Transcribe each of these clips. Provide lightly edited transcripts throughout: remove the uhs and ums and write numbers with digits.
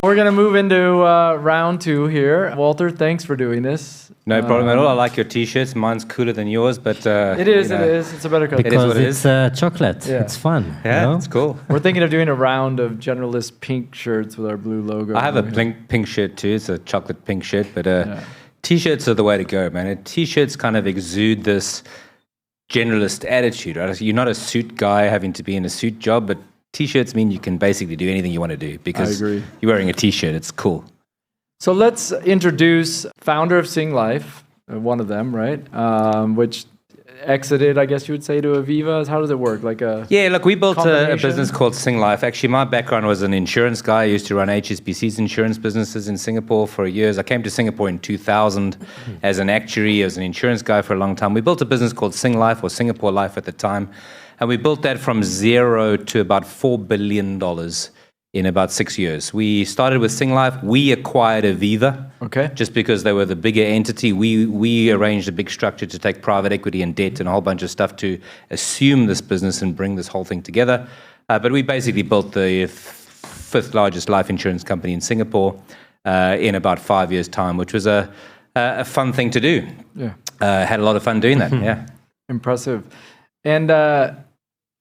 We're going to move into round two here. Walter, thanks for doing this. No problem at all. I like your T-shirts. Mine's cooler than yours, but... It is. It's a better color. Because it's chocolate. Yeah. It's fun. Yeah, it's cool. We're thinking of doing a round of Generalist pink shirts with our blue logo. I have a pink shirt too. It's a chocolate pink shirt, but T-shirts are the way to go, man. T-shirts kind of exude this generalist attitude, right? You're not a suit guy having to be in a suit job, but T-shirts mean you can basically do anything you want to do because you're wearing a T-shirt. It's cool. So let's introduce founder of Singlife, one of them, right? Which exited, I guess you would say, to Aviva. How does it work? Yeah, look, we built a business called Singlife. Actually, my background was an insurance guy. I used to run HSBC's insurance businesses in Singapore for years. I came to Singapore in 2000 as an actuary, as an insurance guy for a long time. We built a business called Singlife, or Singapore Life at the time. And we built that from zero to about $4 billion in about 6 years. We started with Singlife. We acquired Aviva. Okay. Just because they were the bigger entity. We arranged a big structure to take private equity and debt and a whole bunch of stuff to assume this business and bring this whole thing together. But we basically built the fifth largest life insurance company in Singapore in about 5 years' time, which was a fun thing to do. Yeah. Had a lot of fun doing that, yeah. Impressive. And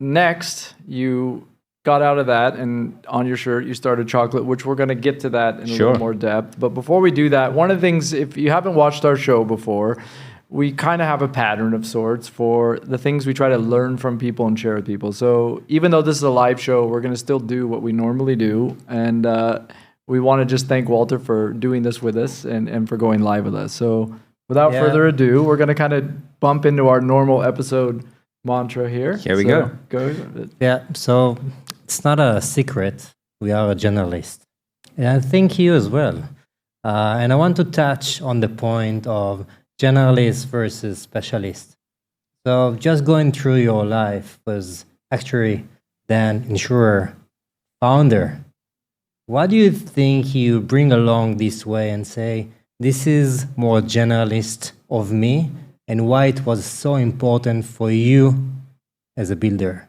next, you got out of that, and on your shirt, you started chocolate, which we're going to get to that in a little more depth. But before we do that, one of the things, if you haven't watched our show before, we kind of have a pattern of sorts for the things we try to learn from people and share with people. So even though this is a live show, we're going to still do what we normally do. And we want to just thank Walter for doing this with us and for going live with us. So without further ado, we're going to kind of bump into our normal episode mantra here. Here we go. Yeah, so it's not a secret. We are a generalist. And I think you as well. And I want to touch on the point of generalist versus specialist. So just going through your life as actuary, then insurer, founder, what do you think you bring along this way and say, this is more generalist of me, and why it was so important for you as a builder?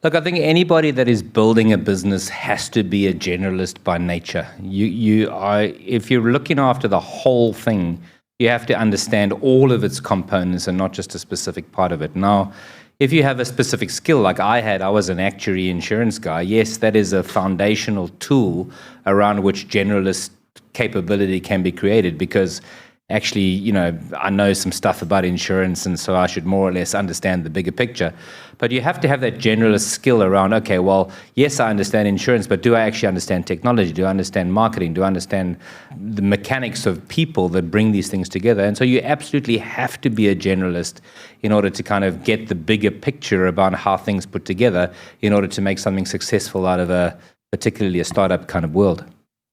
Look, I think anybody that is building a business has to be a generalist by nature. If you're looking after the whole thing, you have to understand all of its components and not just a specific part of it. Now, if you have a specific skill like I was an actuary insurance guy, yes, that is a foundational tool around which generalist capability can be created because actually, I know some stuff about insurance, and so I should more or less understand the bigger picture. But you have to have that generalist skill around, okay, well, yes, I understand insurance, but do I actually understand technology? Do I understand marketing? Do I understand the mechanics of people that bring these things together? And so you absolutely have to be a generalist in order to kind of get the bigger picture about how things put together in order to make something successful out of particularly a startup kind of world.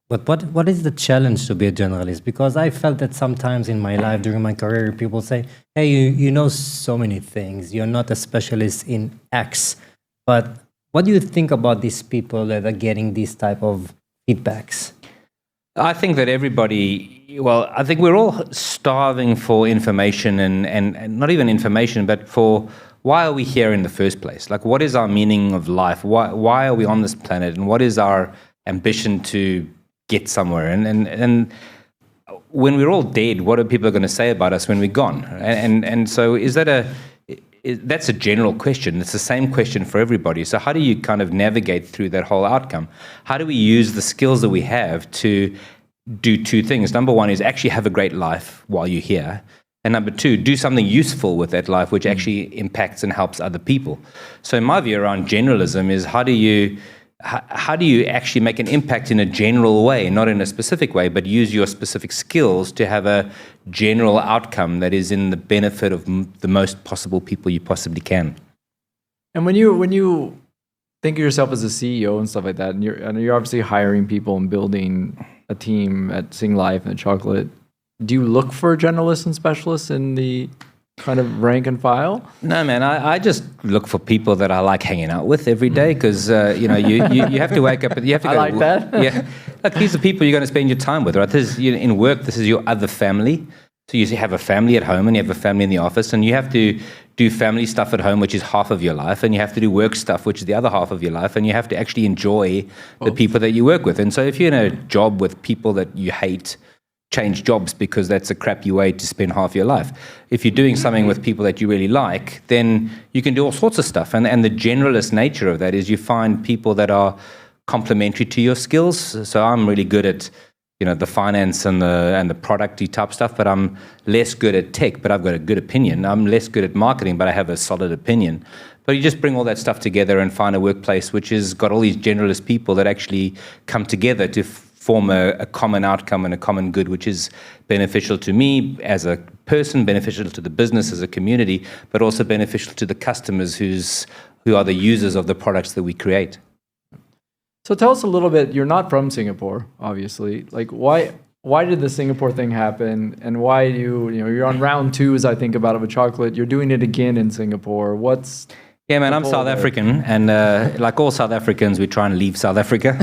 But what is the challenge to be a generalist? Because I felt that sometimes in my life during my career, people say, hey, you know so many things. You're not a specialist in X. But what do you think about these people that are getting these type of feedbacks? I think that I think we're all starving for information and not even information, but for why are we here in the first place? Like, what is our meaning of life? Why are we on this planet? And what is our ambition to get somewhere? And when we're all dead, what are people going to say about us when we're gone? And so that's a general question. It's the same question for everybody. So how do you kind of navigate through that whole outcome? How do we use the skills that we have to do two things? Number one is actually have a great life while you're here. And number two, do something useful with that life, which actually impacts and helps other people. So in my view around generalism is how do you actually make an impact in a general way, not in a specific way, but use your specific skills to have a general outcome that is in the benefit of the most possible people you possibly can. And when you think of yourself as a CEO and stuff like that, and you're obviously hiring people and building a team at Singlife and Chocolate, do you look for generalists and specialists in the kind of rank and file? No, man. I just look for people that I like hanging out with every day because you have to wake up. You have to I go, like that. Yeah, like these are people you're going to spend your time with, right? In work, this is your other family. So you have a family at home and you have a family in the office, and you have to do family stuff at home, which is half of your life, and you have to do work stuff, which is the other half of your life, and you have to actually enjoy the people that you work with. And so if you're in a job with people that you hate, change jobs, because that's a crappy way to spend half your life. If you're doing something with people that you really like, then you can do all sorts of stuff. And the generalist nature of that is you find people that are complementary to your skills. So I'm really good at the finance and the producty type stuff, but I'm less good at tech, but I've got a good opinion. I'm less good at marketing, but I have a solid opinion. But you just bring all that stuff together and find a workplace which has got all these generalist people that actually come together to form a common outcome and a common good, which is beneficial to me as a person, beneficial to the business as a community, but also beneficial to the customers who are the users of the products that we create. So tell us a little bit, you're not from Singapore, obviously. Like why did the Singapore thing happen, and why you're on round 2, as I think about, of a chocolate, you're doing it again in Singapore. Yeah, man, I'm South African, and like all South Africans, we try and leave South Africa.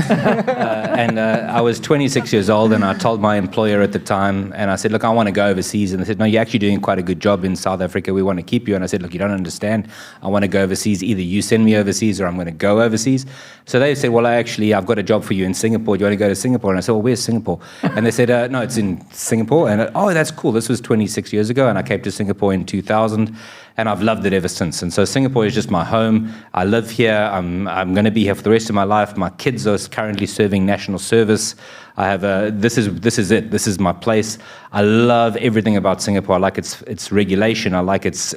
And I was 26 years old, and I told my employer at the time, and I said, look, I want to go overseas. And they said, no, you're actually doing quite a good job in South Africa. We want to keep you. And I said, look, you don't understand. I want to go overseas. Either you send me overseas or I'm going to go overseas. So they said, well, I've got a job for you in Singapore. Do you want to go to Singapore? And I said, well, where's Singapore? And they said, no, it's in Singapore. And oh, that's cool. This was 26 years ago, and I came to Singapore in 2000. And I've loved it ever since. And so Singapore is just my home. I live here. I'm going to be here for the rest of my life. My kids are currently serving national service. I have this is it. This is my place. I love everything about Singapore. I like its regulation. I like its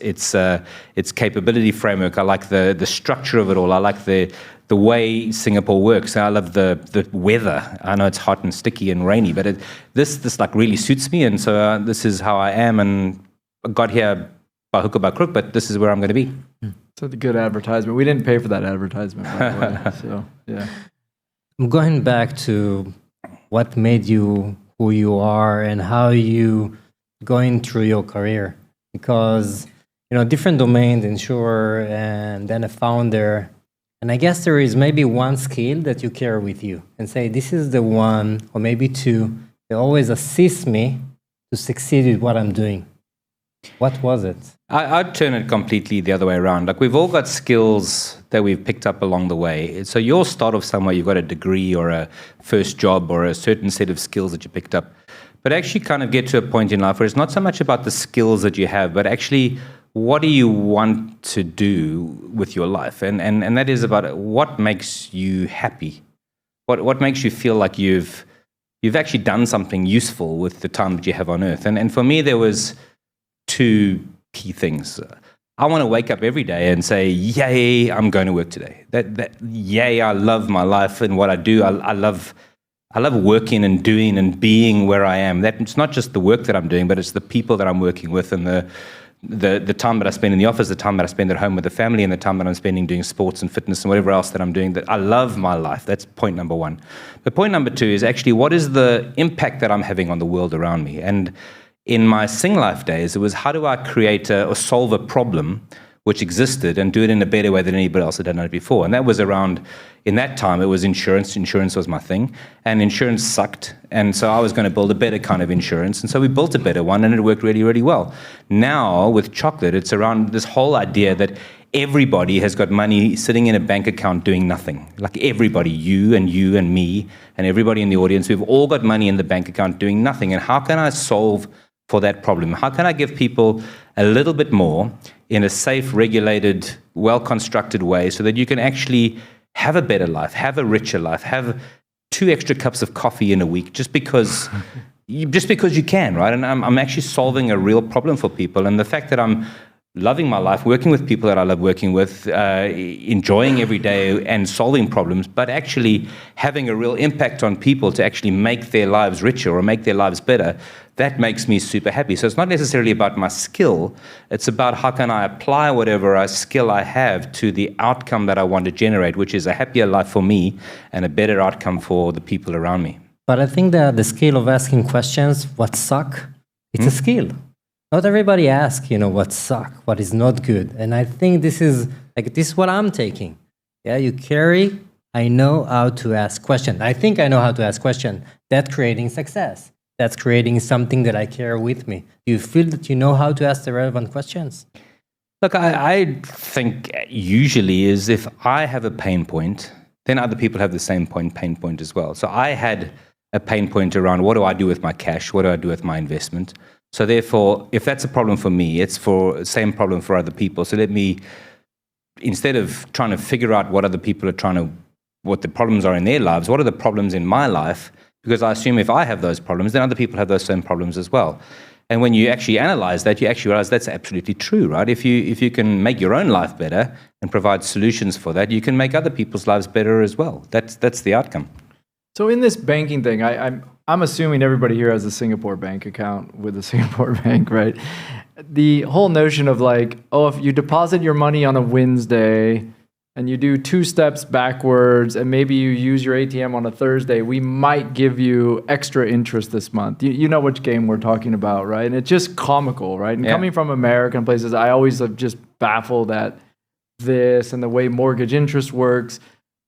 capability framework. I like the structure of it all. I like the way Singapore works. And I love the weather. I know it's hot and sticky and rainy, but this like really suits me. And so this is how I am. And I got here by hook or by crook, but this is where I'm going to be. So the good advertisement. We didn't pay for that advertisement, by the way. So yeah. I'm going back to what made you who you are and how you going through your career, because different domains, insurer, and then a founder. And I guess there is maybe one skill that you carry with you and say, this is the one, or maybe two, that always assist me to succeed with what I'm doing. What was it? I'd turn it completely the other way around. Like, we've all got skills that we've picked up along the way. So you'll start off somewhere, you've got a degree or a first job or a certain set of skills that you picked up. But actually kind of get to a point in life where it's not so much about the skills that you have, but actually what do you want to do with your life? And that is about what makes you happy. What makes you feel like you've actually done something useful with the time that you have on earth. And for me, there was 2 key things. I want to wake up every day and say, yay, I'm going to work today. Yay, I love my life and what I do. I love working and doing and being where I am. It's not just the work that I'm doing, but it's the people that I'm working with, and the time that I spend in the office, the time that I spend at home with the family, and the time that I'm spending doing sports and fitness and whatever else that I'm doing. That I love my life. That's point number 1. But point number 2 is actually, what is the impact that I'm having on the world around me? And in my Singlife days, it was, how do I create or solve a problem which existed and do it in a better way than anybody else had done it before? And that was around, in that time, it was insurance. Insurance was my thing, and insurance sucked. And so I was going to build a better kind of insurance. And so we built a better one, and it worked really, really well. Now, with chocolate, it's around this whole idea that everybody has got money sitting in a bank account doing nothing. Like everybody, you and me, and everybody in the audience, we've all got money in the bank account doing nothing. And how can I solve for that problem? How can I give people a little bit more in a safe, regulated, well-constructed way so that you can actually have a better life, have a richer life, have 2 extra cups of coffee in a week just because you can, right? And I'm actually solving a real problem for people. And the fact that I'm loving my life, working with people that I love working with, enjoying every day and solving problems, but actually having a real impact on people to actually make their lives richer or make their lives better, that makes me super happy. So it's not necessarily about my skill. It's about how can I apply whatever skill I have to the outcome that I want to generate, which is a happier life for me and a better outcome for the people around me. But I think that the skill of asking questions, what suck, it's a skill. Not everybody asks, what suck, what is not good. And I think this is what I'm taking. Yeah, you carry, I know how to ask questions. I think I know how to ask questions. That creating success. that's creating something that I carry with me? Do you feel that you know how to ask the relevant questions? Look, I think usually is if I have a pain point, then other people have the same pain point as well. So I had a pain point around what do I do with my cash? What do I do with my investment? So therefore, if that's a problem for me, it's for the same problem for other people. So let me, instead of trying to figure out what other people are what the problems are in their lives, what are the problems in my life? Because I assume if I have those problems, then other people have those same problems as well. And when you actually analyze that, you actually realize that's absolutely true, right? If you can make your own life better and provide solutions for that, you can make other people's lives better as well. That's the outcome. So in this banking thing, I'm assuming everybody here has a Singapore bank account with a Singapore bank, right? The whole notion of like, oh, if you deposit your money on a Wednesday and you do 2 steps backwards and maybe you use your ATM on a Thursday, we might give you extra interest this month. You know which game we're talking about, right? And it's just comical, right? And coming from American places, I always have just baffled at this and the way mortgage interest works.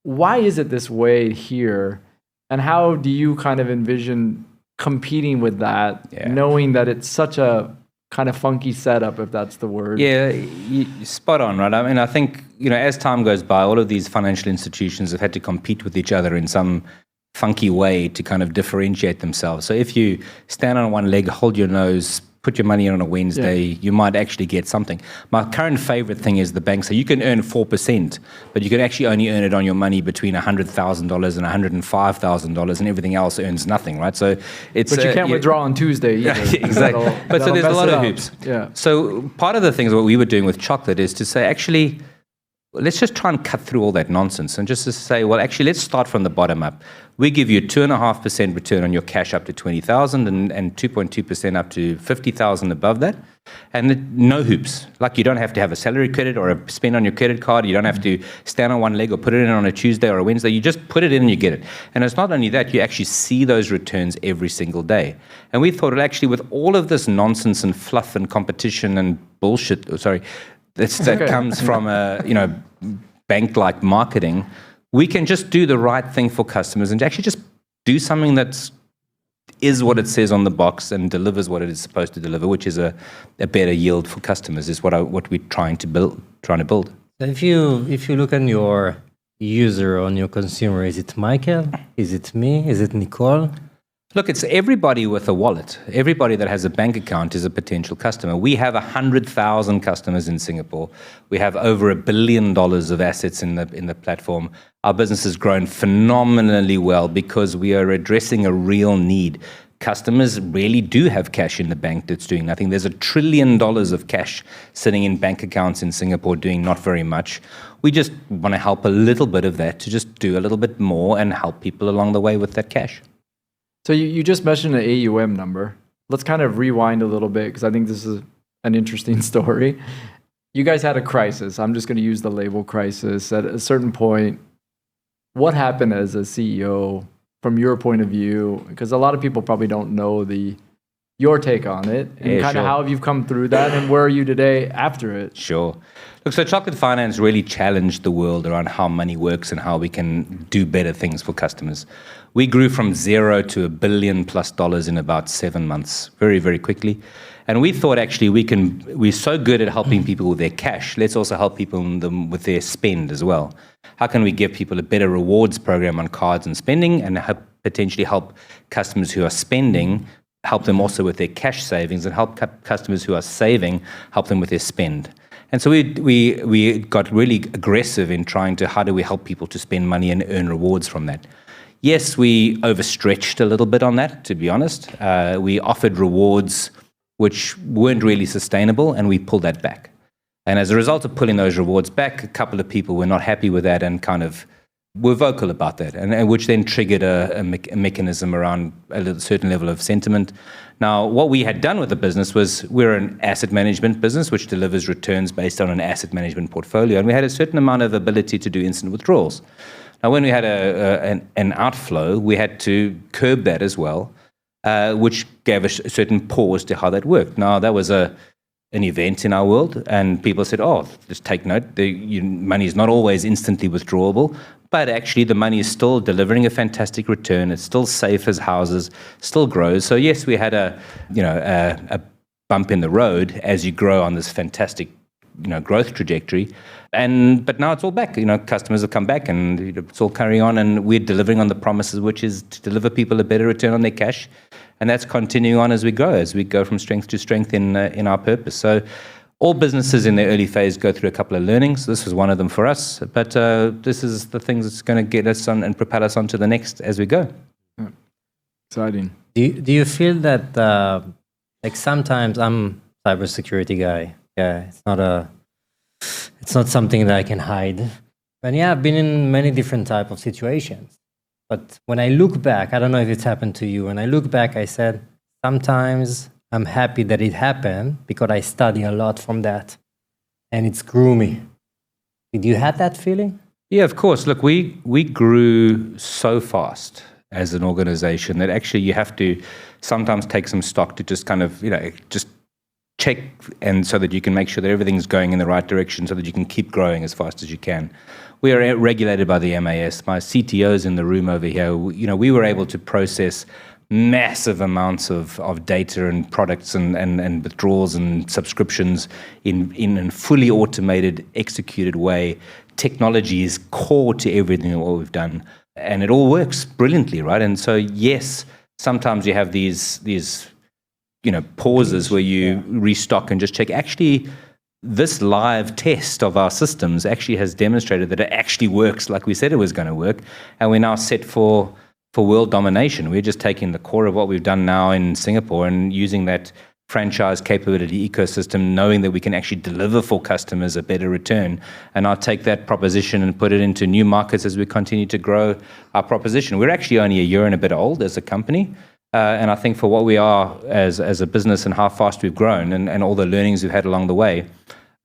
Why is it this way here? And how do you kind of envision competing with that, knowing that it's such a kind of funky setup, if that's the word? Yeah, spot on, right? I mean, I think, as time goes by, all of these financial institutions have had to compete with each other in some funky way to kind of differentiate themselves. So if you stand on one leg, hold your nose, put your money in on a Wednesday, you might actually get something. My current favorite thing is the bank. So you can earn 4%, but you can actually only earn it on your money between $100,000 and $105,000, and everything else earns nothing, right? So it's. But you can't withdraw on Tuesday either. Exactly. But so there's a lot of hoops. Yeah. So part of the things what we were doing with chocolate is to say, actually, let's just try and cut through all that nonsense and just to say, well, actually, let's start from the bottom up. We give you 2.5% return on your cash up to 20,000 and 2.2% up to 50,000 above that. And no hoops. Like you don't have to have a salary credit or a spend on your credit card. You don't have to stand on one leg or put it in on a Tuesday or a Wednesday. You just put it in and you get it. And it's not only that, you actually see those returns every single day. And we thought, well, actually, with all of this nonsense and fluff and competition and bullshit, that comes from bank-like marketing, we can just do the right thing for customers and actually just do something that is what it says on the box and delivers what it is supposed to deliver, which is a better yield for customers, is what we're trying to build. If you look at your user, on your consumer, is it Michael? Is it me? Is it Nicole? Look, it's everybody with a wallet. Everybody that has a bank account is a potential customer. We have 100,000 customers in Singapore. We have over $1 billion of assets in the platform. Our business has grown phenomenally well because we are addressing a real need. Customers really do have cash in the bank that's doing nothing. There's $1 trillion of cash sitting in bank accounts in Singapore doing not very much. We just want to help a little bit of that to just do a little bit more and help people along the way with that cash. So you just mentioned an AUM number. Let's kind of rewind a little bit because I think this is an interesting story. You guys had a crisis. I'm just going to use the label crisis. At a certain point, what happened as a CEO from your point of view? Because a lot of people probably don't know your take on it and kind of how have you come through that and where are you today after it? Sure. Look, so Chocolate Finance really challenged the world around how money works and how we can do better things for customers. We grew from $0 to $1 billion+ in about 7 months, very, very quickly. And we thought actually we're so good at helping people with their cash. Let's also help people with their spend as well. How can we give people a better rewards program on cards and spending and potentially help customers who are spending, help them also with their cash savings, and help customers who are saving, help them with their spend. And so we got really aggressive in trying to how do we help people to spend money and earn rewards from that. Yes, we overstretched a little bit on that, to be honest. We offered rewards which weren't really sustainable, and we pulled that back. And as a result of pulling those rewards back, a couple of people were not happy with that and kind of were vocal about that, and which then triggered a mechanism around a certain level of sentiment. Now, what we had done with the business was we're an asset management business which delivers returns based on an asset management portfolio, and we had a certain amount of ability to do instant withdrawals. Now, when we had an outflow, we had to curb that as well, which gave a certain pause to how that worked. Now, that was a an event in our world, and people said, "Oh, just take note. Money is not always instantly withdrawable, but actually the money is still delivering a fantastic return. It's still safe as houses, still grows." So yes, we had a bump in the road as you grow on this fantastic growth trajectory, but now it's all back. Customers have come back, and it's all carrying on, and we're delivering on the promises, which is to deliver people a better return on their cash. And that's continuing on as we go from strength to strength in our purpose. So all businesses in their early phase go through a couple of learnings. This was one of them for us, but this is the things that's going to get us on and propel us on to the next as we go. Yeah. Exciting. Do you feel that sometimes I'm a cybersecurity guy? Yeah, it's not something that I can hide. And yeah, I've been in many different type of situations. But when I look back, I don't know if it's happened to you. When I look back, I said, sometimes I'm happy that it happened because I study a lot from that and it's grew me. Did you have that feeling? Yeah, of course. Look, we grew so fast as an organization that actually you have to sometimes take some stock to just kind of, just check, and so that you can make sure that everything's going in the right direction so that you can keep growing as fast as you can. We are regulated by the MAS. My CTO's in the room over here. We were able to process massive amounts of data and products and withdrawals and subscriptions in a fully automated, executed way. Technology is core to everything that we've done, and it all works brilliantly, right? And so, yes, sometimes you have these pauses where you restock and just check. Actually, this live test of our systems actually has demonstrated that it actually works like we said it was going to work, and we're now set for world domination. We're just taking the core of what we've done now in Singapore and using that franchise capability ecosystem, knowing that we can actually deliver for customers a better return, and I'll take that proposition and put it into new markets as we continue to grow our proposition. We're actually only a year and a bit old as a company. And I think for what we are as a business and how fast we've grown and all the learnings we've had along the way,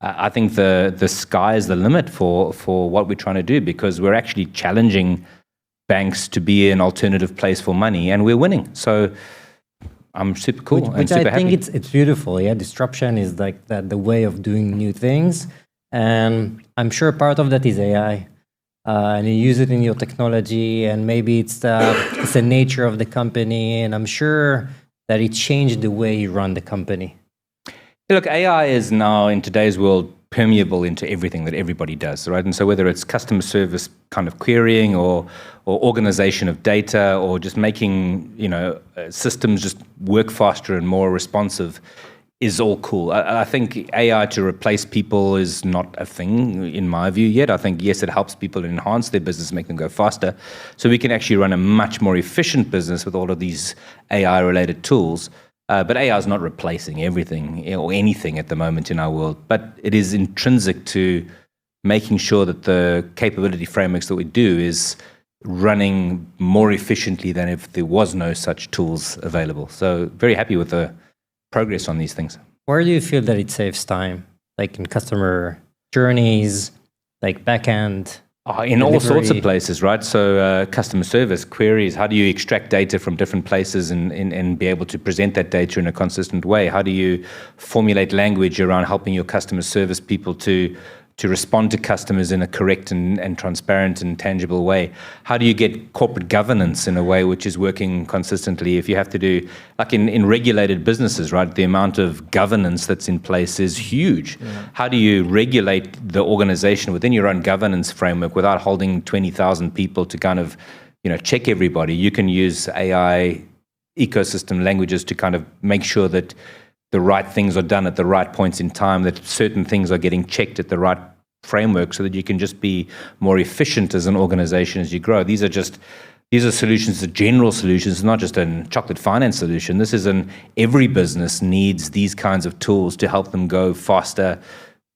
I think the sky is the limit for what we're trying to do, because we're actually challenging banks to be an alternative place for money, and we're winning. So I'm super cool and super happy. Which I think it's beautiful. Yeah, disruption is like the way of doing new things, and I'm sure part of that is AI. And you use it in your technology, and maybe it's the nature of the company, and I'm sure that it changed the way you run the company. Look, AI is now in today's world permeable into everything that everybody does, right? And so whether it's customer service kind of querying or organization of data, or just making systems just work faster and more responsive, is all cool. I think AI to replace people is not a thing in my view yet. I think, yes, it helps people enhance their business, make them go faster. So we can actually run a much more efficient business with all of these AI-related tools. But AI is not replacing everything or anything at the moment in our world. But it is intrinsic to making sure that the capability frameworks that we do is running more efficiently than if there was no such tools available. So very happy with the progress on these things. Where do you feel that it saves time? Like in customer journeys, like backend? In delivery. All sorts of places, right? So customer service, queries, how do you extract data from different places and be able to present that data in a consistent way? How do you formulate language around helping your customer service people to respond to customers in a correct and transparent and tangible way? How do you get corporate governance in a way which is working consistently? If you have to do, like in regulated businesses, right, the amount of governance that's in place is huge. Yeah. How do you regulate the organization within your own governance framework without holding 20,000 people to kind of, check everybody? You can use AI ecosystem languages to kind of make sure that the right things are done at the right points in time, that certain things are getting checked at the right framework, so that you can just be more efficient as an organization as you grow. These are solutions, the general solutions, not just a chocolate finance solution. This is every business needs these kinds of tools to help them go faster,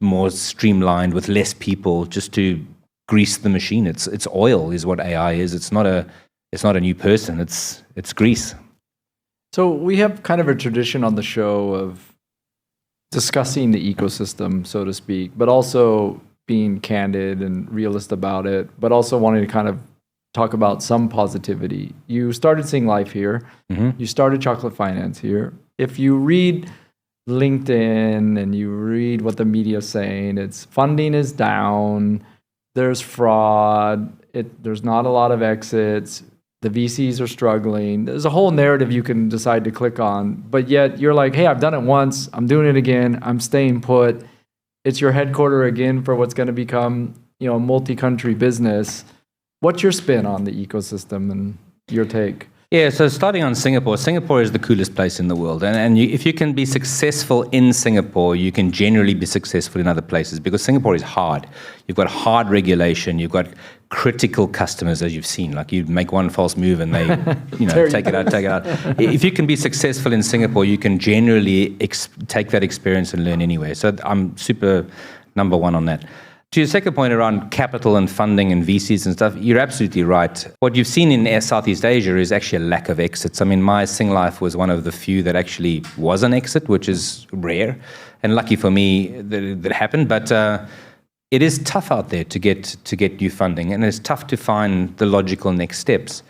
more streamlined, with less people, just to grease the machine. It's oil is what AI is. It's not a new person. It's grease. So we have kind of a tradition on the show of discussing the ecosystem, so to speak, but also being candid and realist about it, but also wanting to kind of talk about some positivity. You started Singlife here. Mm-hmm. You started Chocolate Finance here. If you read LinkedIn and you read what the media is saying, it's funding is down, there's fraud, there's not a lot of exits, the VCs are struggling. There's a whole narrative you can decide to click on, but yet you're like, hey, I've done it once, I'm doing it again, I'm staying put. It's your headquarter again for what's going to become, a multi-country business. What's your spin on the ecosystem and your take? Yeah, so starting on Singapore, Singapore is the coolest place in the world. And if you can be successful in Singapore, you can generally be successful in other places because Singapore is hard. You've got hard regulation. You've got critical customers, as you've seen. Like you make one false move and they take it out. If you can be successful in Singapore, you can generally take that experience and learn anywhere. So I'm super number one on that. To your second point around capital and funding and VCs and stuff, you're absolutely right. What you've seen in Southeast Asia is actually a lack of exits. I mean, my Singlife was one of the few that actually was an exit, which is rare. And lucky for me that happened. But it is tough out there to get new funding. And it's tough to find the logical next steps.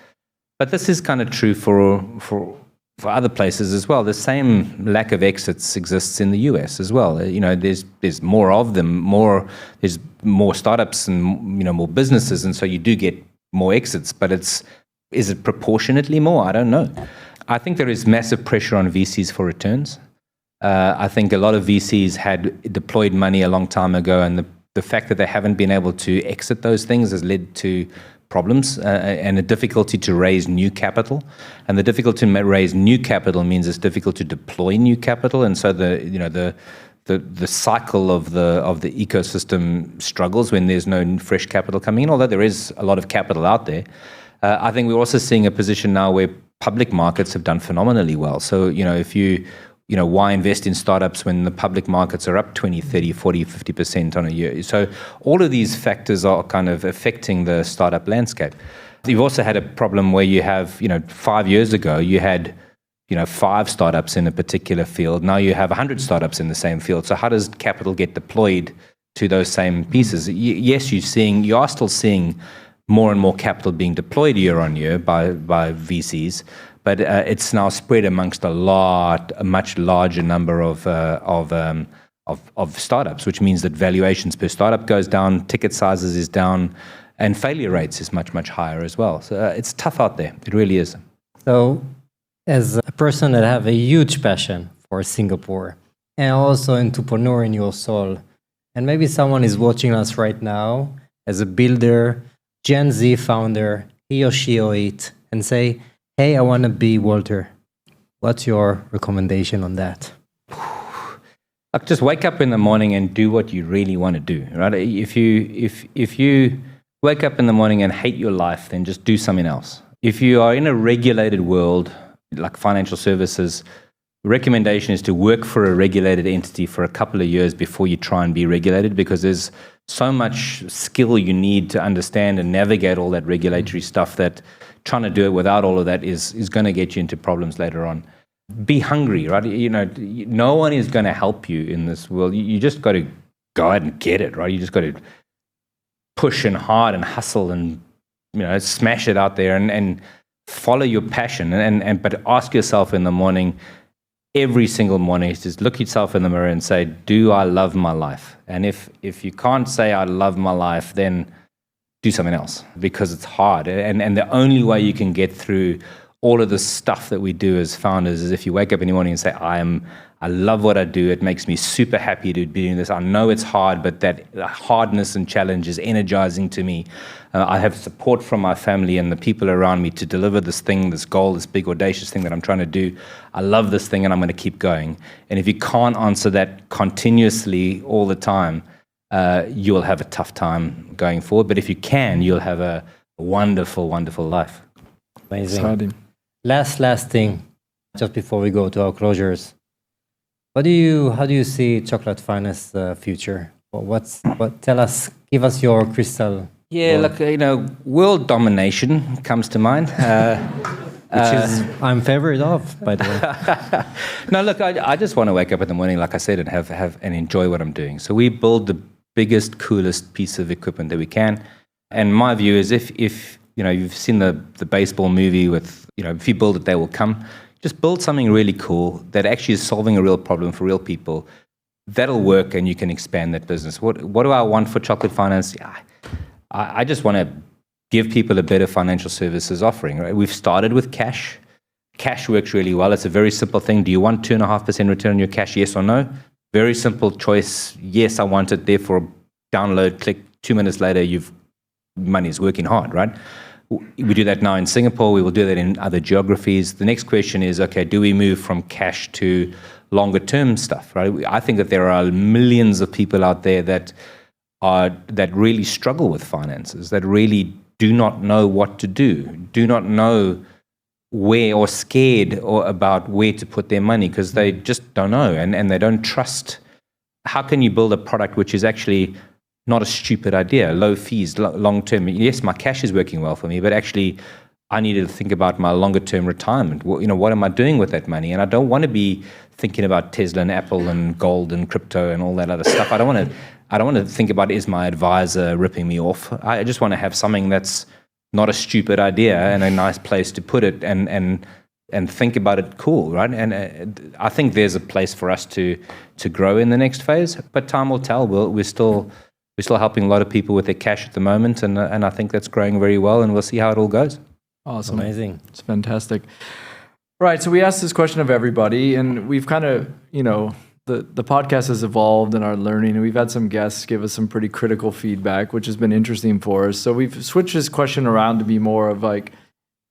But this is kind of true for other places as well. The same lack of exits exists in the US as well. There's more of them, there's more startups and more businesses, and so you do get more exits. But is it proportionately more? I don't know. I think there is massive pressure on VCs for returns. I think a lot of VCs had deployed money a long time ago, and the fact that they haven't been able to exit those things has led to problems and a difficulty to raise new capital. And the difficulty to raise new capital means it's difficult to deploy new capital. And so the cycle of the ecosystem struggles when there's no fresh capital coming in, although there is a lot of capital out there. I think we're also seeing a position now where public markets have done phenomenally well. So, if why invest in startups when the public markets are up 20, 30, 40, 50% on a year? So all of these factors are kind of affecting the startup landscape. You've also had a problem where you have, 5 years ago, you had, 5 startups in a particular field. Now you have 100 startups in the same field. So how does capital get deployed to those same pieces? Yes, you are still seeing more and more capital being deployed year on year by VCs. But it's now spread amongst a much larger number of startups, which means that valuations per startup goes down, ticket sizes is down, and failure rates is much, much higher as well. So it's tough out there. It really is. So as a person that have a huge passion for Singapore and also entrepreneur in your soul, and maybe someone is watching us right now as a builder, Gen Z founder, he or she or it, and say, hey, I want to be Walter. What's your recommendation on that? Like, just wake up in the morning and do what you really want to do, right? If you wake up in the morning and hate your life, then just do something else. If you are in a regulated world, like financial services, the recommendation is to work for a regulated entity for a couple of years before you try and be regulated, because there's so much skill you need to understand and navigate all that regulatory stuff that trying to do it without all of that is going to get you into problems later on. Be hungry, right? No one is going to help you in this world. You just got to go out and get it, right? You just got to push and hard and hustle and smash it out there and follow your passion. But ask yourself in the morning, every single morning, just look yourself in the mirror and say, do I love my life? And if you can't say I love my life, then do something else, because it's hard. And the only way you can get through all of the stuff that we do as founders is if you wake up in the morning and say, I love what I do. It makes me super happy to be doing this. I know it's hard, but that hardness and challenge is energizing to me. I have support from my family and the people around me to deliver this thing, this goal, this big audacious thing that I'm trying to do. I love this thing and I'm going to keep going. And if you can't answer that continuously all the time, you'll have a tough time going forward. But if you can, you'll have a wonderful, wonderful life. Amazing. Exciting. Last thing, just before we go to our closures. How do you see Chocolate Finance future? Tell us, give us your crystal. Yeah, look, world domination comes to mind. Which is I'm favorite of, by the way. No, look, I just want to wake up in the morning, like I said, and have and enjoy what I'm doing. So we build the biggest, coolest piece of equipment that we can. And my view is if you've seen the baseball movie with, if you build it, they will come. just build something really cool that actually is solving a real problem for real people. That'll work, and you can expand that business. What do I want for Chocolate Finance? I just want to give people a better financial services offering. Right? We've started with cash. Cash works really well. It's a very simple thing. Do you want 2.5% return on your cash? Yes or no? Very simple choice. Yes, I want it. Therefore, download, click. 2 minutes later, money's working hard, right? We do that now in Singapore. We will do that in other geographies. The next question is, okay, do we move from cash to longer term stuff, right? I think that there are millions of people out there that really struggle with finances, that really do not know what to do not know where, or scared about where to put their money because they just don't know and they don't trust. How can you build a product which is actually not a stupid idea, low fees, long term? Yes, my cash is working well for me, but actually I need to think about my longer term retirement. What am I doing with that money? And I don't want to be thinking about Tesla and Apple and gold and crypto and all that other stuff. I don't want to think about, is my advisor ripping me off? I just want to have something that's not a stupid idea and a nice place to put it and think about it cool, right? And I think there's a place for us to grow in the next phase, but time will tell. We're still helping a lot of people with their cash at the moment, and I think that's growing very well, and we'll see how it all goes. Awesome. Amazing. It's fantastic. Right, so we asked this question of everybody, and we've kind of, the podcast has evolved in our learning, and we've had some guests give us some pretty critical feedback, which has been interesting for us. So we've switched this question around to be more of like,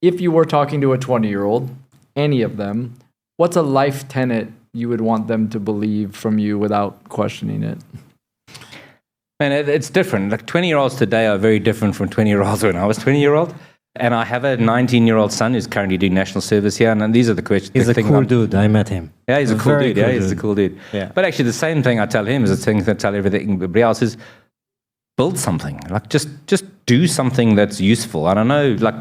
if you were talking to a 20-year-old, any of them, what's a life tenet you would want them to believe from you without questioning it? Man, it's different. Like 20-year-olds today are very different from 20-year-olds when I was 20-year-old. And I have a 19-year-old son who's currently doing national service here. And these are the questions. He's a cool dude. I met him. Yeah, he's a cool dude. Yeah, he's a cool dude. Yeah. But actually, the same thing I tell him is the thing that I tell everybody else is build something. Like just do something that's useful. I don't know, like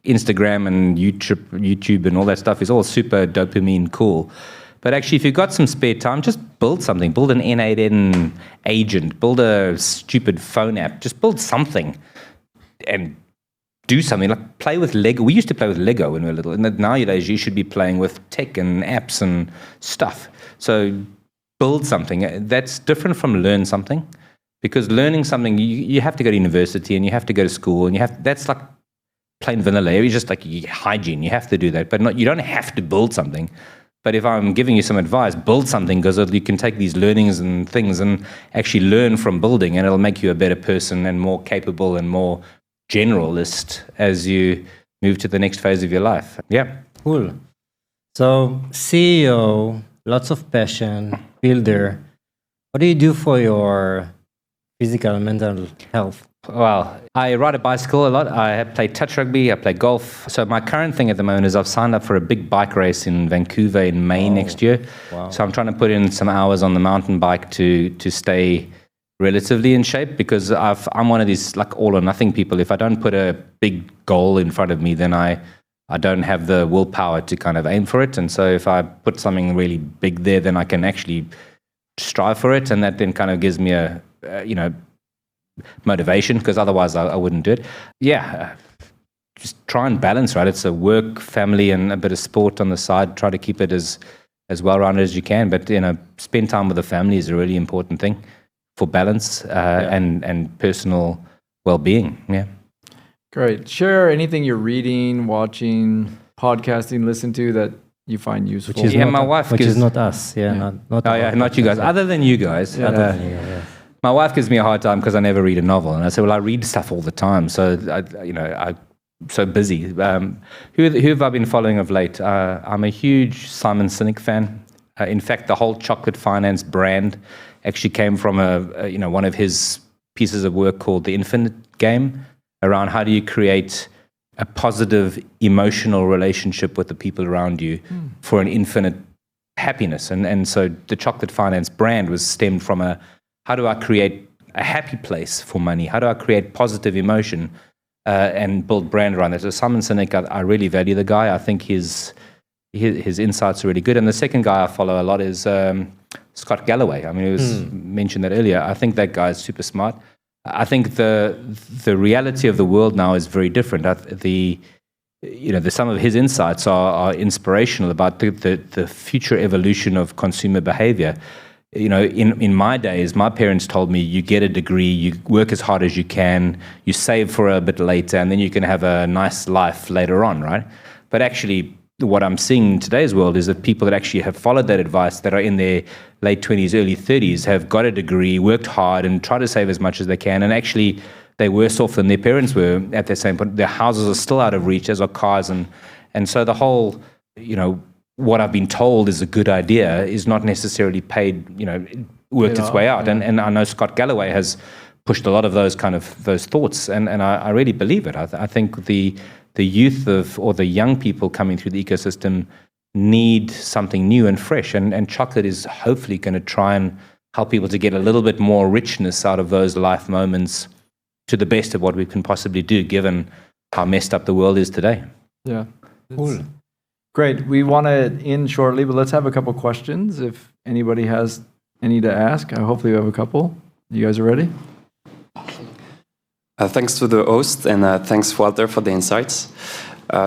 Instagram and YouTube and all that stuff is all super dopamine cool. But actually, if you've got some spare time, just build something. Build an N8N agent. Build a stupid phone app. Just build something and do something. Like play with Lego. We used to play with Lego when we were little. And nowadays, you should be playing with tech and apps and stuff. So build something. That's different from learn something. Because learning something, you have to go to university and you have to go to school. And that's like plain vanilla. It's just like hygiene. You have to do that. But you don't have to build something. But if I'm giving you some advice, build something because you can take these learnings and things and actually learn from building, and it'll make you a better person and more capable and more generalist as you move to the next phase of your life. Yeah. Cool. So CEO, lots of passion, builder. What do you do for your physical and mental health? Well, I ride a bicycle a lot. I play touch rugby. I play golf. So my current thing at the moment is I've signed up for a big bike race in Vancouver in May next year. Wow. So I'm trying to put in some hours on the mountain bike to stay relatively in shape because I'm one of these like all or nothing people. If I don't put a big goal in front of me, then I don't have the willpower to kind of aim for it. And so if I put something really big there, then I can actually strive for it. And that then kind of gives me a motivation, because otherwise I wouldn't do it. Yeah, just try and balance, right? It's a work, family, and a bit of sport on the side. Try to keep it as well-rounded as you can. But, spend time with the family is a really important thing for balance and personal well-being. Yeah. Great. Share anything you're reading, watching, podcasting, listen to that you find useful. Which is not us. Yeah, not you guys. Other than you guys. My wife gives me a hard time because I never read a novel, and I say, "Well, I read stuff all the time, so I'm so busy." Who have I been following of late? I'm a huge Simon Sinek fan. In fact, the whole Chocolate Finance brand actually came from one of his pieces of work called The Infinite Game, around how do you create a positive emotional relationship with the people around you for an infinite happiness, and so the Chocolate Finance brand was stemmed from how do I create a happy place for money? How do I create positive emotion and build brand around that? So Simon Sinek, I really value the guy. I think his insights are really good. And the second guy I follow a lot is Scott Galloway. I mean, it was mentioned that earlier. I think that guy is super smart. I think the reality of the world now is very different. some of his insights are inspirational about the future evolution of consumer behavior. In my days, my parents told me, you get a degree, you work as hard as you can, you save for a bit later, and then you can have a nice life later on, right? But actually, what I'm seeing in today's world is that people that actually have followed that advice, that are in their late 20s, early 30s, have got a degree, worked hard, and try to save as much as they can, and actually they're worse off than their parents were at the same point. Their houses are still out of reach, as are cars, and so the whole, what I've been told is a good idea is not necessarily worked its way out. And I know Scott Galloway has pushed a lot of those thoughts, and I really believe it. I think the youth or the young people coming through the ecosystem need something new and fresh, and chocolate is hopefully going to try and help people to get a little bit more richness out of those life moments to the best of what we can possibly do, given how messed up the world is today. Yeah. Cool. Great. We want to end shortly, but let's have a couple questions. If anybody has any to ask, hopefully we have a couple. You guys are ready? Thanks to the host, and thanks, Walter, for the insights.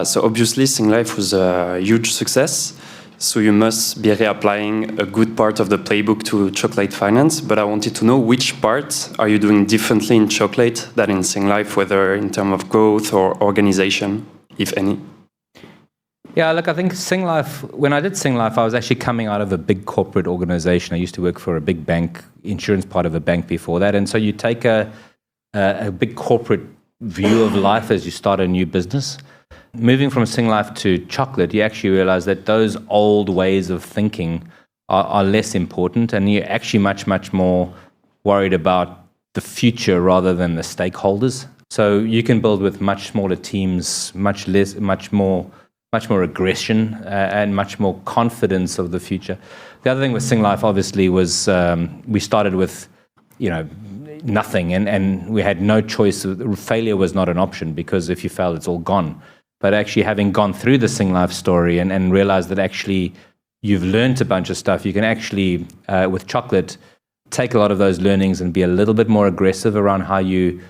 So obviously, Singlife was a huge success. So you must be reapplying a good part of the playbook to chocolate finance. But I wanted to know which part are you doing differently in chocolate than in Singlife, whether in terms of growth or organization, if any? Yeah, look, I think when I did Singlife, I was actually coming out of a big corporate organization. I used to work for a big bank, insurance part of a bank before that. And so you take a big corporate view of life as you start a new business. Moving from Singlife to chocolate, you actually realize that those old ways of thinking are less important, and you're actually much, much more worried about the future rather than the stakeholders. So you can build with much smaller teams, much more aggression, and much more confidence of the future. The other thing with Singlife, obviously, was we started with, nothing, and we had no choice. Failure was not an option, because if you fail, it's all gone. But actually, having gone through the Singlife story and realized that actually you've learned a bunch of stuff, you can actually, with chocolate, take a lot of those learnings and be a little bit more aggressive around how you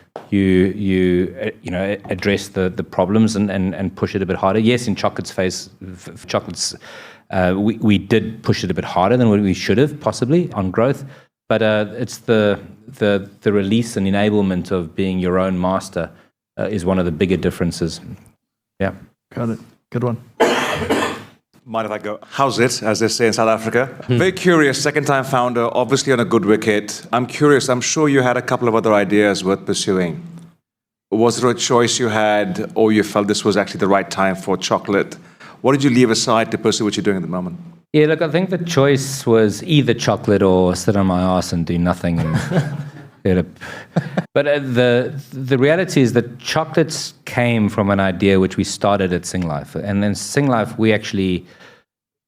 address the problems and push it a bit harder. Yes, in chocolate's case, we did push it a bit harder than what we should have possibly on growth. But it's the release and enablement of being your own master is one of the bigger differences. Yeah. Got it. Good one. Mind if I go? How's it, as they say in South Africa? Very curious, second-time founder, obviously on a good wicket. I'm curious, I'm sure you had a couple of other ideas worth pursuing. Was there a choice you had, or you felt this was actually the right time for chocolate? What did you leave aside to pursue what you're doing at the moment? Yeah, look, I think the choice was either chocolate or sit on my ass and do nothing. But the reality is that chocolates came from an idea which we started at Singlife. And then Singlife, we actually,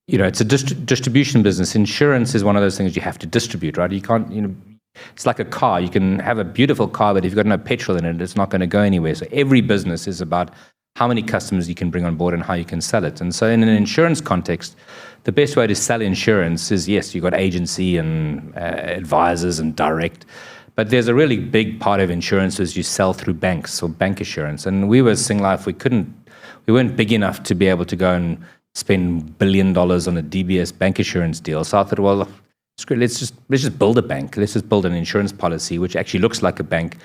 it's a distribution business. Insurance is one of those things you have to distribute, right? You can't, it's like a car. You can have a beautiful car, but if you've got no petrol in it, it's not going to go anywhere. So every business is about how many customers you can bring on board and how you can sell it. And so in an insurance context, the best way to sell insurance is, yes, you've got agency and advisors and direct. But there's a really big part of insurance is you sell through banks or bank assurance. And we were Singlife, we weren't big enough to be able to go and spend $1 billion on a DBS bank assurance deal. So I thought, well, let's just build a bank. Let's just build an insurance policy which actually looks like a bank,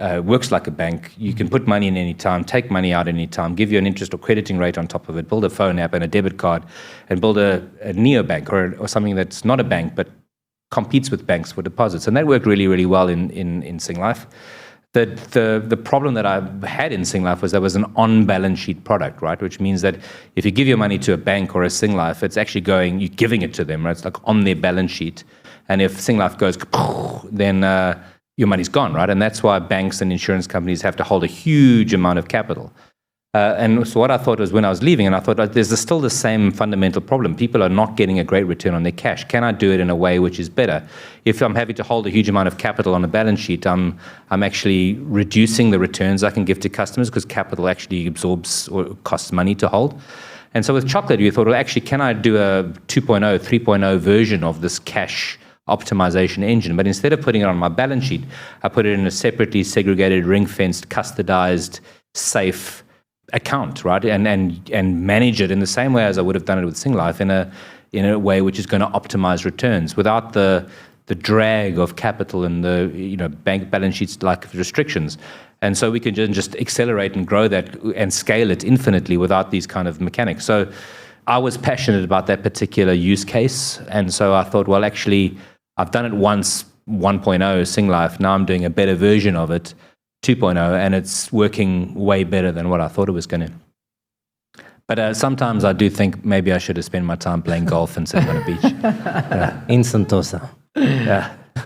works like a bank. You can put money in any time, take money out any time, give you an interest or crediting rate on top of it, build a phone app and a debit card, and build a neobank or something that's not a bank but competes with banks for deposits. And that worked really, really well in Singlife. The problem that I had in Singlife was there was an on-balance sheet product, right? Which means that if you give your money to a bank or a Singlife, it's actually you're giving it to them, right? It's like on their balance sheet. And if Singlife goes, then your money's gone, right? And that's why banks and insurance companies have to hold a huge amount of capital. And so what I thought was when I was leaving, and I thought there's still the same fundamental problem. People are not getting a great return on their cash. Can I do it in a way which is better? If I'm having to hold a huge amount of capital on a balance sheet, I'm actually reducing the returns I can give to customers because capital actually absorbs or costs money to hold. And so with chocolate, we thought, well, actually, can I do a 2.0, 3.0 version of this cash optimization engine? But instead of putting it on my balance sheet, I put it in a separately segregated, ring-fenced, custodized, safe account, right? And manage it in the same way as I would have done it with Singlife in a way which is going to optimize returns without the drag of capital and the bank balance sheets like restrictions. And so we can just accelerate and grow that and scale it infinitely without these kind of mechanics. So I was passionate about that particular use case. And so I thought, well, actually, I've done it once, 1.0 Singlife. Now I'm doing a better version of it, 2.0, and it's working way better than what I thought it was going to. But sometimes I do think maybe I should have spent my time playing golf and sitting on a beach. In Sentosa. Yeah. I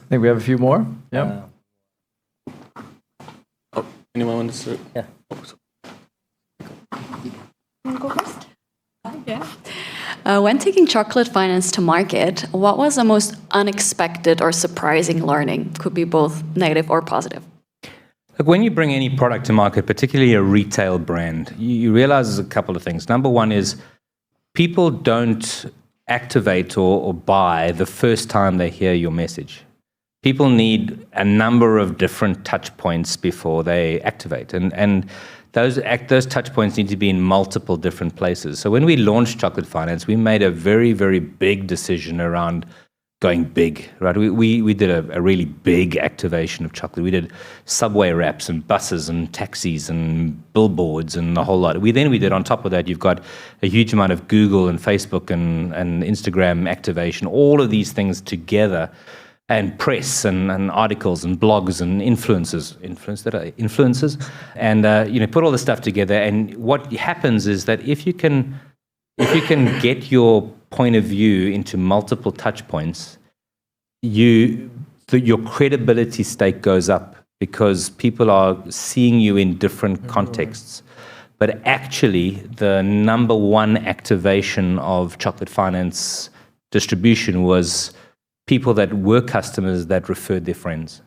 think we have a few more. Yep. Anyone want to? Yeah. Go first. Yeah. When taking chocolate finance to market, what was the most unexpected or surprising learning? Could be both negative or positive. Look, when you bring any product to market, particularly a retail brand, you realize there's a couple of things. Number one is people don't activate or buy the first time they hear your message. People need a number of different touch points before they activate. And those touch points need to be in multiple different places. So when we launched Chocolate Finance, we made a very, very big decision around going big, right? We did a really big activation of chocolate. We did subway wraps and buses and taxis and billboards and the whole lot. We did on top of that, you've got a huge amount of Google and Facebook and Instagram activation, all of these things together, and press and articles and blogs and influencers, and put all this stuff together. And what happens is that if you can get your point of view into multiple touch points, your credibility stake goes up because people are seeing you in different contexts. But actually, the number one activation of Chocolate Finance distribution was people that were customers that referred their friends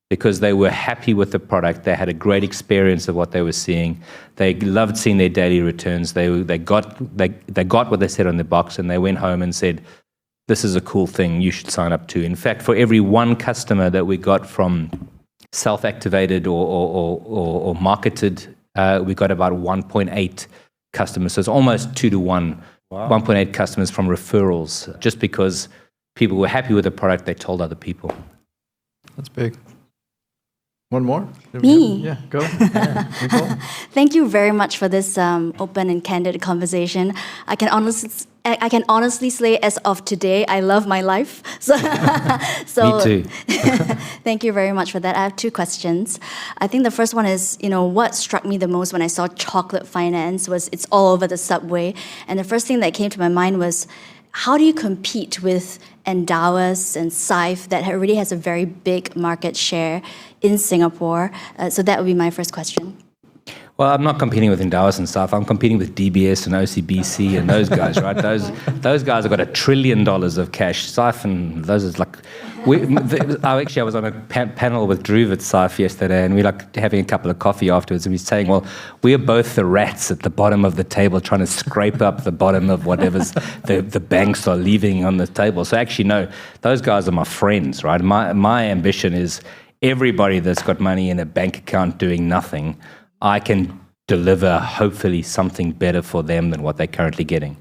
because they were happy with the product. They had a great experience of what they were seeing. They loved seeing their daily returns. They got what they said on the box, and they went home and said, "This is a cool thing. You should sign up to." In fact, for every one customer that we got from self-activated or marketed, we got about 1.8 customers. So it's almost 2 to 1. Wow. 1.8 customers from referrals, just because people were happy with the product, they told other people. That's big. One more? Me? Yeah, go. Yeah. Nicole? Thank you very much for this open and candid conversation. I can honestly say, as of today, I love my life. So Me too. Thank you very much for that. I have 2 questions. I think the first one is, what struck me the most when I saw chocolate finance was it's all over the subway. And the first thing that came to my mind was, how do you compete with Endowus and Sife that already has a very big market share in Singapore? So that would be my first question. Well, I'm not competing with Endowus and stuff. I'm competing with DBS and OCBC and those guys, right? Those guys have got $1 trillion of cash. Sife and those is like... I was on a panel with Dhruv at Sife yesterday, and we like having a couple of coffee afterwards, and he's saying, well, we are both the rats at the bottom of the table trying to scrape up the bottom of whatever's the banks are leaving on the table. So actually, no, those guys are my friends, right? My ambition is everybody that's got money in a bank account doing nothing, I can deliver hopefully something better for them than what they're currently getting.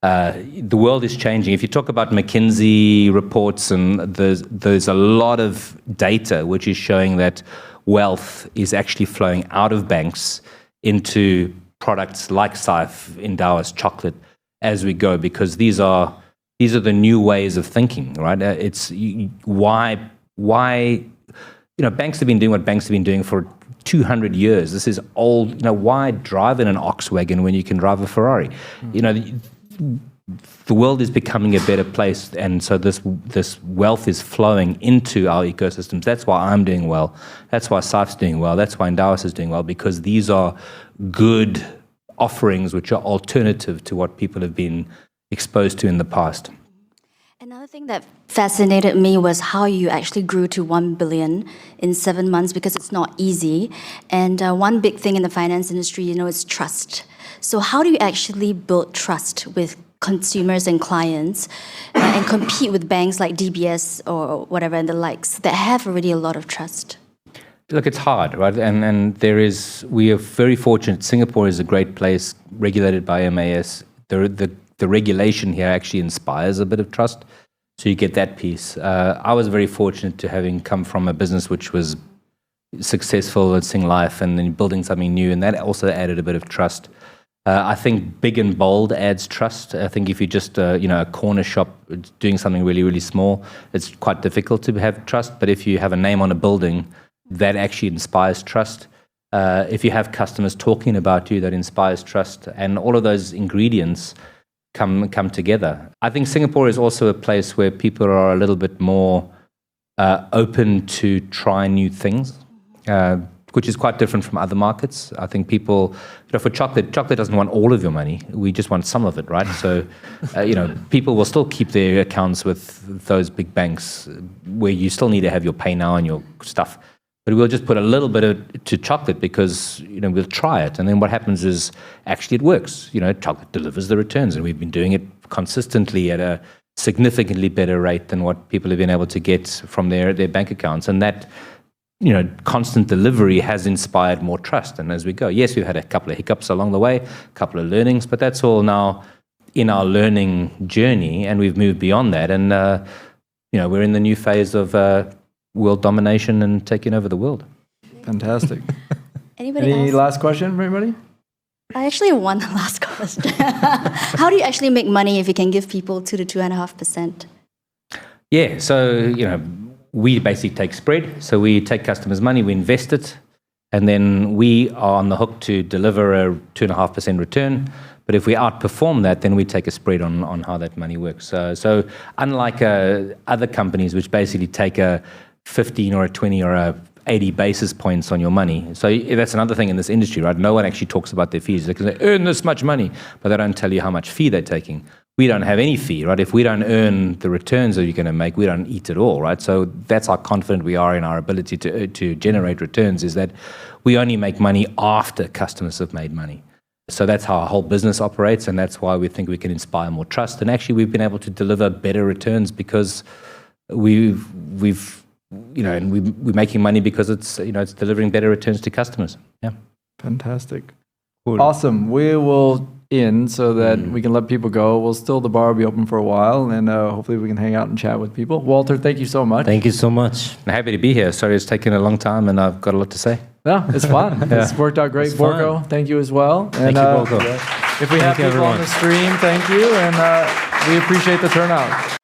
The world is changing. If you talk about McKinsey reports, and there's a lot of data which is showing that wealth is actually flowing out of banks into products like Sife, Endowus, chocolate as we go, because these are the new ways of thinking, right? It's why banks have been doing what banks have been doing for 200 years. This is old. Why drive in an ox wagon when you can drive a Ferrari? The world is becoming a better place, and so this wealth is flowing into our ecosystems. That's why I'm doing well. That's why Sife's doing well. That's why Endowus is doing well, because these are good offerings which are alternative to what people have been exposed to in the past. Another thing that fascinated me was how you actually grew to 1 billion in 7 months, because it's not easy. And one big thing in the finance industry, is trust. So how do you actually build trust with consumers and clients and compete with banks like DBS or whatever and the likes that have already a lot of trust? look, it's hard, right? And we are very fortunate. Singapore is a great place, regulated by MAS. The regulation here actually inspires a bit of trust. So you get that piece. I was very fortunate to having come from a business which was successful at Singlife and then building something new, and that also added a bit of trust. I think big and bold adds trust. I think if you're just a corner shop doing something really, really small, it's quite difficult to have trust. But if you have a name on a building, that actually inspires trust. If you have customers talking about you, that inspires trust. And all of those ingredients come together. I think Singapore is also a place where people are a little bit more open to try new things, which is quite different from other markets. I think people, for chocolate doesn't want all of your money. We just want some of it, right? So, people will still keep their accounts with those big banks where you still need to have your pay now and your stuff. But we'll just put a little bit to chocolate because, we'll try it. And then what happens is actually it works. Chocolate delivers the returns, and we've been doing it consistently at a significantly better rate than what people have been able to get from their bank accounts. And that, constant delivery has inspired more trust. And as we go, yes, we've had a couple of hiccups along the way, a couple of learnings, but that's all now in our learning journey, and we've moved beyond that. And, we're in the new phase of world domination and taking over the world. Fantastic. Any else? Last question for anybody? I actually have one last question. How do you actually make money if you can give people 2 to 2.5%? Yeah, so, we basically take spread. So we take customers' money, we invest it, and then we are on the hook to deliver a 2.5% return. But if we outperform that, then we take a spread on how that money works. So unlike other companies, which basically take a 15 or a 20 or a 80 basis points on your money. So that's another thing in this industry, right? No one actually talks about their fees. They can say, earn this much money, but they don't tell you how much fee they're taking. We don't have any fee, right? If we don't earn the returns that you're going to make, we don't eat at all, right? So that's how confident we are in our ability to generate returns, is that we only make money after customers have made money. So that's how our whole business operates, and that's why we think we can inspire more trust. And actually, we've been able to deliver better returns because we're making money because it's delivering better returns to customers. Yeah. Fantastic. Cool. Awesome. We will end so that we can let people go. The bar will be open for a while, and hopefully we can hang out and chat with people. Walter, thank you so much. Thank you so much. I'm happy to be here. Sorry it's taken a long time, and I've got a lot to say. Yeah, it's fun. It's worked out great. Borgo, thank you as well. Thank you, Borgo. If we have people on the stream, thank you, and we appreciate the turnout.